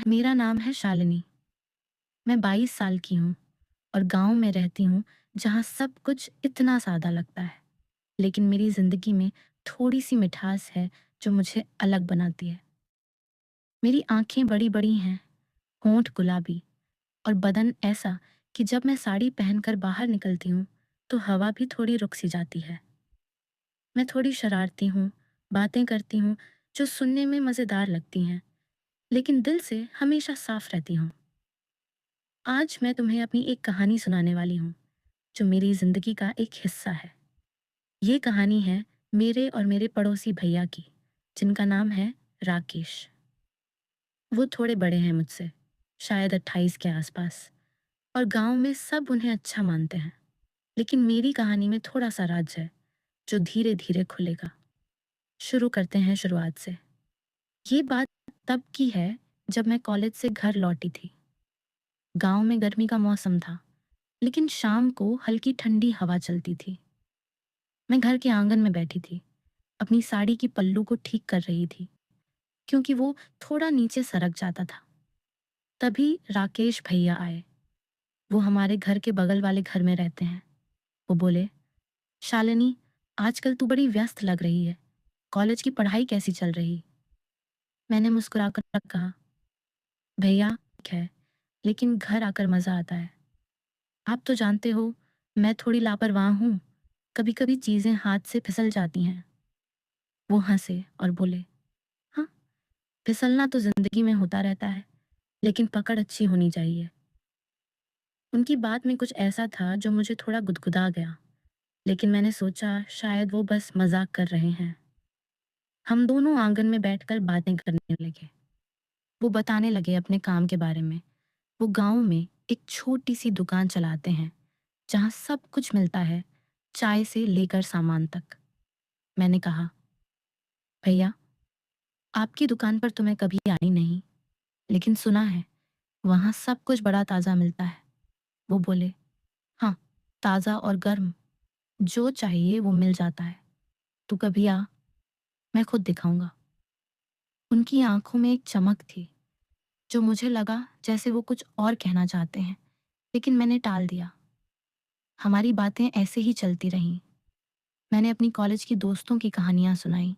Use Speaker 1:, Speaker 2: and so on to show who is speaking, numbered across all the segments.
Speaker 1: मेरा नाम है शालिनी। मैं 22 साल की हूँ और गाँव में रहती हूँ, जहाँ सब कुछ इतना सादा लगता है। लेकिन मेरी ज़िंदगी में थोड़ी-सी मिठास है, जो मुझे अलग बनाती है। मेरी आँखें बड़ी-बड़ी हैं, होंठ गुलाबी और बदन ऐसा कि जब मैं साड़ी पहनकर बाहर निकलती हूँ, तो हवा भी थोड़ी रुक सी जाती है। मैं थोड़ी शरारती हूँ, बातें करती हूँ, जो सुनने में मज़ेदार लगती हैं, लेकिन दिल से हमेशा साफ रहती हूँ। आज मैं तुम्हें अपनी एक कहानी सुनाने वाली हूँ, जो मेरी ज़िंदगी का एक हिस्सा है। ये कहानी है मेरे और मेरे पड़ोसी भैया की, जिनका नाम है राकेश। वो थोड़े बड़े हैं मुझसे, शायद 28 के आसपास, और गांव में सब उन्हें अच्छा मानते हैं। लेकिन मेरी कहानी में थोड़ा सा राज है, जो धीरे धीरे खुलेगा। शुरू करते हैं शुरुआत से। ये बात तब की है, जब मैं कॉलेज से घर लौटी थी। गांव में गर्मी का मौसम था, लेकिन शाम को हल्की ठंडी हवा चलती थी। मैं घर के आंगन में बैठी थी, अपनी साड़ी की पल्लू को ठीक कर रही थी, क्योंकि वो थोड़ा नीचे सरक जाता था। तभी राकेश भैया आए। वो हमारे घर के बगल वाले घर में रहते हैं। वो बोले, शालिनी, आजकल तू बड़ी व्यस्त लग रही है। कॉलेज की पढ़ाई कैसी चल रही? मैंने मुस्कुराकर कहा, भैया ठीक है, लेकिन घर आकर मजा आता है। आप तो जानते हो, मैं थोड़ी लापरवाह हूँ। कभी कभी चीजें हाथ से फिसल जाती हैं। वो हंसे और बोले, हाँ, फिसलना तो जिंदगी में होता रहता है, लेकिन पकड़ अच्छी होनी चाहिए। उनकी बात में कुछ ऐसा था जो मुझे थोड़ा गुदगुदा गया, लेकिन मैंने सोचा शायद वो बस मजाक कर रहे हैं। हम दोनों आंगन में बैठकर बातें करने लगे। वो बताने लगे अपने काम के बारे में। वो गांव में एक छोटी सी दुकान चलाते हैं, जहां सब कुछ मिलता है, चाय से लेकर सामान तक। मैंने कहा, भैया, आपकी दुकान पर तो मैं कभी आई नहीं, लेकिन सुना है वहां सब कुछ बड़ा ताज़ा मिलता है। वो बोले, हाँ, ताज़ा और गर्म, जो चाहिए वो मिल जाता है। तू कभी आ, मैं खुद दिखाऊंगा। उनकी आंखों में एक चमक थी, जो मुझे लगा जैसे वो कुछ और कहना चाहते हैं, लेकिन मैंने टाल दिया। हमारी बातें ऐसे ही चलती रहीं। मैंने अपनी कॉलेज की दोस्तों की कहानियां सुनाई,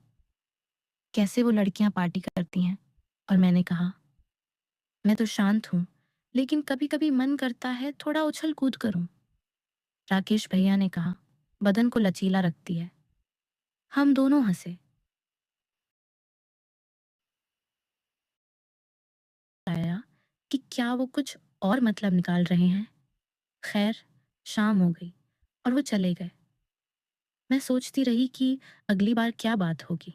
Speaker 1: कैसे वो लड़कियां पार्टी करती हैं, और मैंने कहा, मैं तो शांत हूँ, लेकिन कभी कभी मन करता है थोड़ा उछल कूद करूं। राकेश भैया ने कहा, बदन को लचीला रखती है। हम दोनों हंसे। आया कि क्या वो कुछ और मतलब निकाल रहे हैं। खैर, शाम हो गई और वो चले गए। मैं सोचती रही कि अगली बार क्या बात होगी।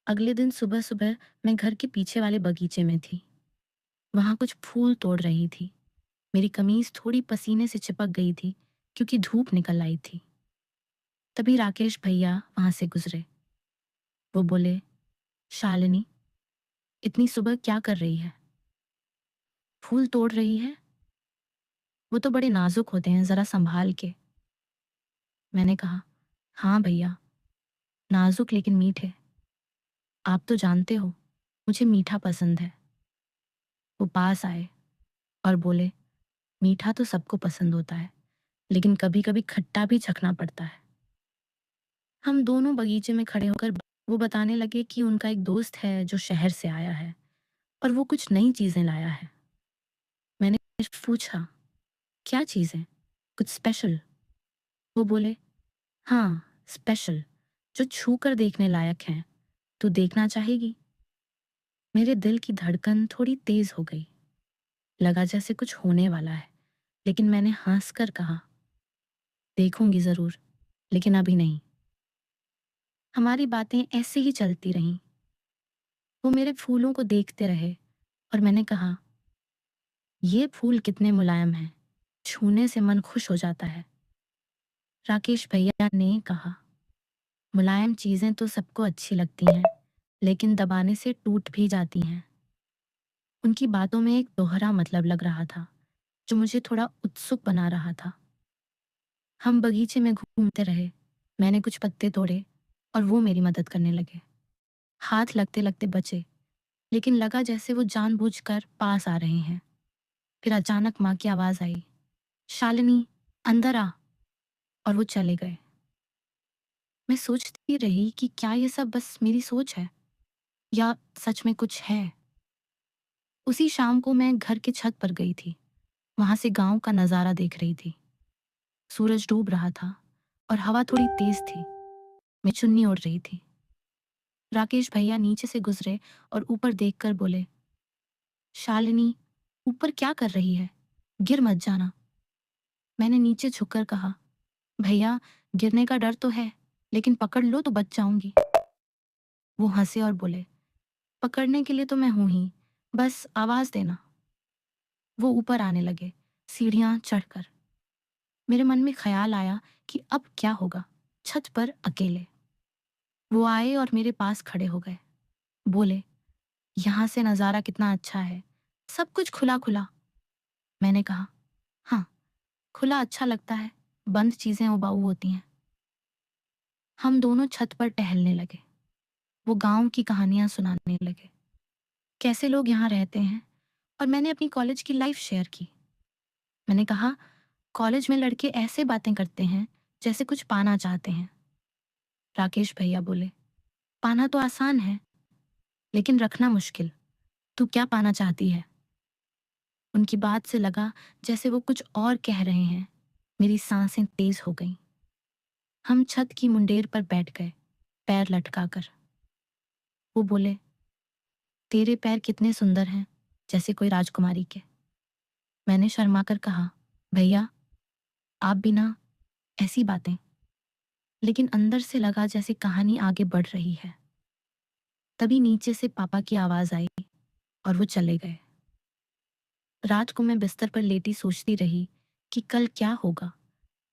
Speaker 1: अगले दिन सुबह सुबह मैं घर के पीछे वाले बगीचे में थी। वहां कुछ फूल तोड़ रही थी। मेरी कमीज थोड़ी पसीने से चिपक गई थी, क्योंकि धूप निकल आई थी। तभी राकेश भैया वहां से गुजरे। वो बोले, शालिनी, इतनी सुबह क्या कर रही है? फूल तोड़ रही है? वो तो बड़े नाजुक होते हैं, जरा संभाल के। मैंने कहा, हाँ भैया, नाजुक लेकिन मीठे। आप तो जानते हो, मुझे मीठा पसंद है। वो पास आए और बोले, मीठा तो सबको पसंद होता है, लेकिन कभी कभी खट्टा भी चखना पड़ता है। हम दोनों बगीचे में खड़े होकर वो बताने लगे कि उनका एक दोस्त है जो शहर से आया है, और वो कुछ नई चीजें लाया है। मैंने पूछा, क्या चीजें? कुछ स्पेशल? वो बोले, हाँ, स्पेशल, जो छू कर देखने लायक हैं। तू देखना चाहेगी? मेरे दिल की धड़कन थोड़ी तेज हो गई। लगा जैसे कुछ होने वाला है, लेकिन मैंने हंसकर कहा, देखूंगी जरूर, लेकिन अभी नहीं। हमारी बातें ऐसे ही चलती रहीं। वो मेरे फूलों को देखते रहे, और मैंने कहा, ये फूल कितने मुलायम हैं, छूने से मन खुश हो जाता है। राकेश भैया ने कहा, मुलायम चीजें तो सबको अच्छी लगती हैं, लेकिन दबाने से टूट भी जाती हैं। उनकी बातों में एक दोहरा मतलब लग रहा था, जो मुझे थोड़ा उत्सुक बना रहा था। हम बगीचे में घूमते रहे। मैंने कुछ पत्ते तोड़े और वो मेरी मदद करने लगे। हाथ लगते लगते बचे, लेकिन लगा जैसे वो जानबूझकर पास आ रहे हैं। फिर अचानक माँ की आवाज़ आई, शालिनी, अंदर आ। और वो चले गए। मैं सोचती रही कि क्या ये सब बस मेरी सोच है या सच में कुछ है। उसी शाम को मैं घर के छत पर गई थी। वहां से गांव का नज़ारा देख रही थी। सूरज डूब रहा था और हवा थोड़ी तेज थी। मैं चुन्नी ओढ़ रही थी। राकेश भैया नीचे से गुजरे और ऊपर देखकर बोले, शालिनी, ऊपर क्या कर रही है? गिर मत जाना। मैंने नीचे झुककर कहा, भैया, गिरने का डर तो है, लेकिन पकड़ लो तो बच जाऊंगी। वो हंसे और बोले, पकड़ने के लिए तो मैं हूं ही, बस आवाज देना। वो ऊपर आने लगे, सीढ़ियां चढ़कर। मेरे मन में ख्याल आया कि अब क्या होगा, छत पर अकेले। वो आए और मेरे पास खड़े हो गए। बोले, यहाँ से नज़ारा कितना अच्छा है, सब कुछ खुला खुला। मैंने कहा, हाँ, खुला अच्छा लगता है, बंद चीजें उबाऊ होती हैं। हम दोनों छत पर टहलने लगे। वो गांव की कहानियां सुनाने लगे, कैसे लोग यहाँ रहते हैं, और मैंने अपनी कॉलेज की लाइफ शेयर की। मैंने कहा, कॉलेज में लड़के ऐसे बातें करते हैं जैसे कुछ पाना चाहते हैं। राकेश भैया बोले, पाना तो आसान है, लेकिन रखना मुश्किल। तू क्या पाना चाहती है? उनकी बात से लगा जैसे वो कुछ और कह रहे हैं। मेरी सांसें तेज हो गईं। हम छत की मुंडेर पर बैठ गए, पैर लटकाकर। वो बोले, तेरे पैर कितने सुंदर हैं, जैसे कोई राजकुमारी के। मैंने शर्माकर कहा, भैया, आप भी ना, ऐसी बातें। लेकिन अंदर से लगा जैसे कहानी आगे बढ़ रही है। तभी नीचे से पापा की आवाज आई और वो चले गए। रात को मैं बिस्तर पर लेटी सोचती रही कि कल क्या होगा।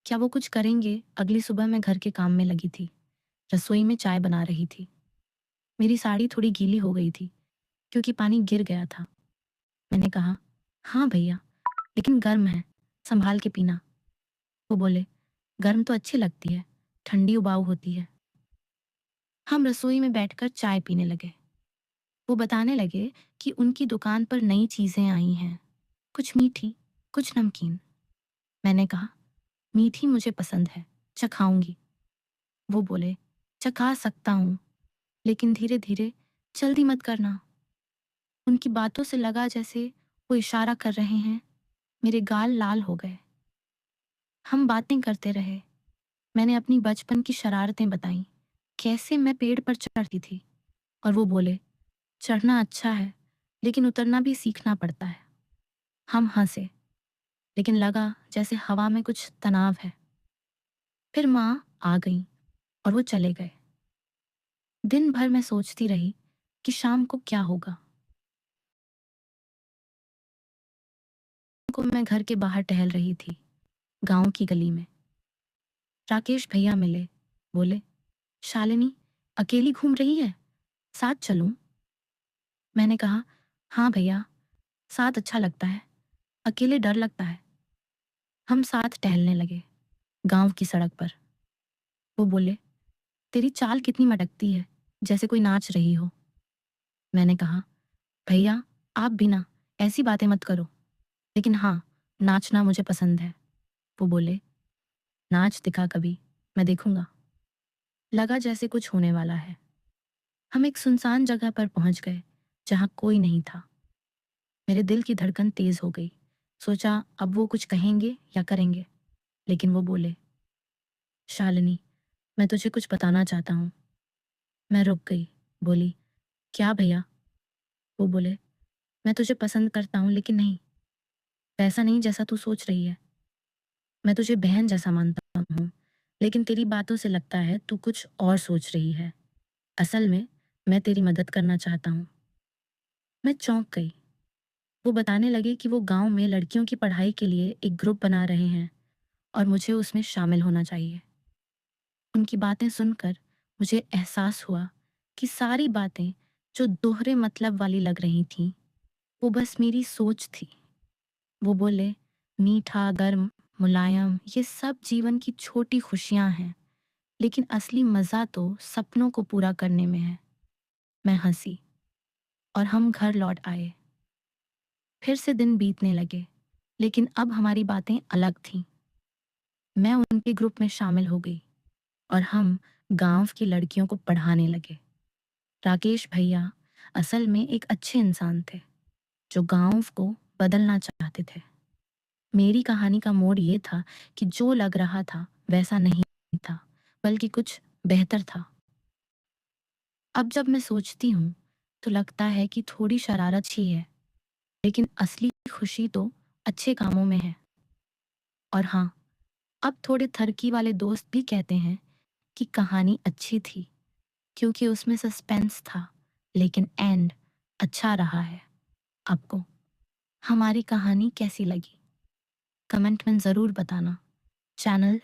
Speaker 1: क्या वो कुछ करेंगे? अगली सुबह मैं घर के काम में लगी थी। रसोई में चाय बना रही थी। मेरी साड़ी थोड़ी गीली हो गई थी क्योंकि पानी गिर गया था। मैंने कहा, हाँ भैया, लेकिन गर्म है, संभाल के पीना। वो बोले, गर्म तो अच्छी लगती है, ठंडी उबाऊ होती है। हम रसोई में बैठकर चाय पीने लगे। वो बताने लगे कि उनकी दुकान पर नई चीजें आई हैं, कुछ मीठी, कुछ नमकीन। मैंने कहा, मीठी मुझे पसंद है, चखाऊंगी। वो बोले, चखा सकता हूँ, लेकिन धीरे धीरे, जल्दी मत करना। उनकी बातों से लगा जैसे वो इशारा कर रहे हैं। मेरे गाल लाल हो गए। हम बातें करते रहे। मैंने अपनी बचपन की शरारतें बताईं, कैसे मैं पेड़ पर चढ़ती थी। और वो बोले, चढ़ना अच्छा है, लेकिन उतरना भी सीखना पड़ता है। हम हंसे, लेकिन लगा जैसे हवा में कुछ तनाव है। फिर माँ आ गई और वो चले गए। दिन भर मैं सोचती रही कि शाम को क्या होगा। को मैं घर के बाहर टहल रही थी, गांव की गली में। राकेश भैया मिले। बोले, शालिनी, अकेली घूम रही है, साथ चलूं? मैंने कहा, हाँ भैया, साथ अच्छा लगता है, अकेले डर लगता है। हम साथ टहलने लगे, गांव की सड़क पर। वो बोले, तेरी चाल कितनी मटकती है, जैसे कोई नाच रही हो। मैंने कहा, भैया, आप भी ना, ऐसी बातें मत करो। लेकिन हाँ, नाचना मुझे पसंद है। वो बोले, नाच दिखा कभी, मैं देखूंगा। लगा जैसे कुछ होने वाला है। हम एक सुनसान जगह पर पहुंच गए, जहां कोई नहीं था। मेरे दिल की धड़कन तेज हो गई। सोचा अब वो कुछ कहेंगे या करेंगे, लेकिन वो बोले, शालिनी, मैं तुझे कुछ बताना चाहता हूँ। मैं रुक गई, बोली, क्या भैया? वो बोले, मैं तुझे पसंद करता हूँ, लेकिन नहीं, वैसा नहीं जैसा तू सोच रही है। मैं तुझे बहन जैसा मानता हूँ, लेकिन तेरी बातों से लगता है तू कुछ और सोच रही है। असल में मैं तेरी मदद करना चाहता हूँ। मैं चौंक गई। वो बताने लगे कि वो गांव में लड़कियों की पढ़ाई के लिए एक ग्रुप बना रहे हैं और मुझे उसमें शामिल होना चाहिए। उनकी बातें सुनकर मुझे एहसास हुआ कि सारी बातें जो दोहरे मतलब वाली लग रही थीं, वो बस मेरी सोच थी। वो बोले, मीठा, गर्म, मुलायम, ये सब जीवन की छोटी खुशियां हैं, लेकिन असली मजा तो सपनों को पूरा करने में है। मैं हंसी। और हम घर लौट आए। फिर से दिन बीतने लगे, लेकिन अब हमारी बातें अलग थीं। मैं उनके ग्रुप में शामिल हो गई और हम गांव की लड़कियों को पढ़ाने लगे। राकेश भैया असल में एक अच्छे इंसान थे जो गांव को बदलना चाहते थे। मेरी कहानी का मोड़ ये था कि जो लग रहा था वैसा नहीं था, बल्कि कुछ बेहतर था। अब जब मैं सोचती हूँ तो लगता है कि थोड़ी शरारत ही है, लेकिन असली खुशी तो अच्छे कामों में है। और हाँ, अब थोड़े थरकी वाले दोस्त भी कहते हैं कि कहानी अच्छी थी क्योंकि उसमें सस्पेंस था, लेकिन एंड अच्छा रहा है। आपको हमारी कहानी कैसी लगी? कमेंट में ज़रूर बताना। चैनल